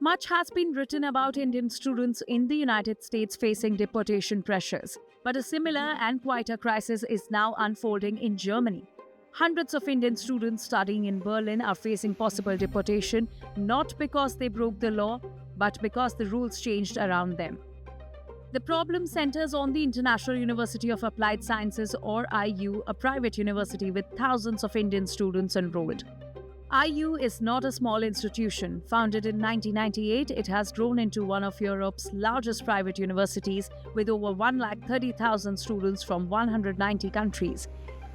Much has been written about Indian students in the United States facing deportation pressures, but a similar and quieter crisis is now unfolding in Germany. Hundreds of Indian students studying in Berlin are facing possible deportation not because they broke the law, but because the rules changed around them. The problem centers on the International University of Applied Sciences, or IU, a private university with thousands of Indian students enrolled. IU is not a small institution. Founded in 1998, it has grown into one of Europe's largest private universities with over 130,000 students from 190 countries.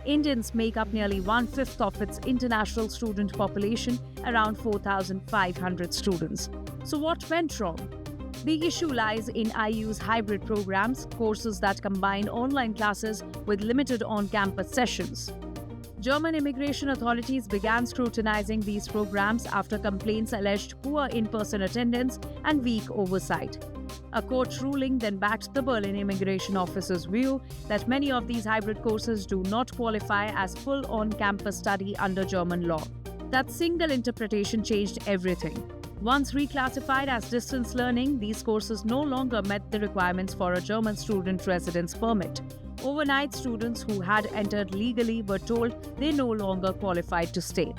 Indians make up nearly one-fifth of its international student population, around 4,500 students. So what went wrong? The issue lies in IU's hybrid programs, courses that combine online classes with limited on-campus sessions. German immigration authorities began scrutinizing these programs after complaints alleged poor in-person attendance and weak oversight. A court ruling then backed the Berlin immigration officer's view that many of these hybrid courses do not qualify as full on-campus study under German law. That single interpretation changed everything. Once reclassified as distance learning, these courses no longer met the requirements for a German student residence permit. Overnight, students who had entered legally were told they no longer qualified to stay.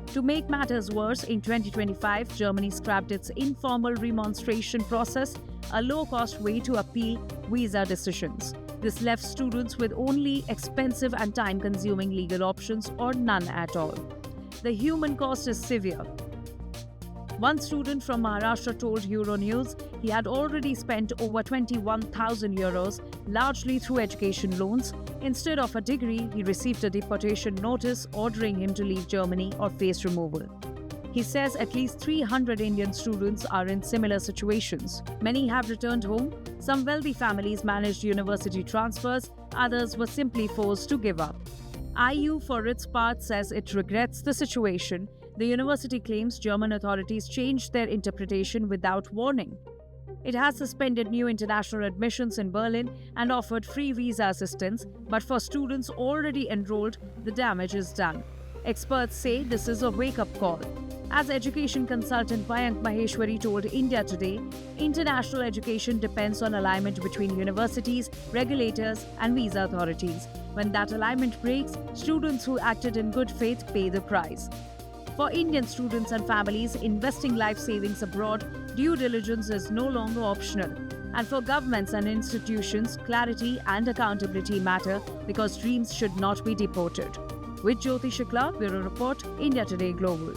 To make matters worse, in 2025, Germany scrapped its informal remonstration process, a low-cost way to appeal visa decisions. This left students with only expensive and time-consuming legal options or none at all. The human cost is severe. One student from Maharashtra told Euronews he had already spent over 21,000 euros, largely through education loans. Instead of a degree, he received a deportation notice ordering him to leave Germany or face removal. He says at least 300 Indian students are in similar situations. Many have returned home. Some wealthy families managed university transfers, others were simply forced to give up. IU, for its part, says it regrets the situation. The university claims German authorities changed their interpretation without warning. It has suspended new international admissions in Berlin and offered free visa assistance, but for students already enrolled, the damage is done. Experts say this is a wake-up call. As education consultant Mayank Maheshwari told India Today, international education depends on alignment between universities, regulators, and visa authorities. When that alignment breaks, students who acted in good faith pay the price. For Indian students and families investing life savings abroad, due diligence is no longer optional. And for governments and institutions, clarity and accountability matter because dreams should not be deported. With Jyoti Shukla, Bureau Report, India Today Global.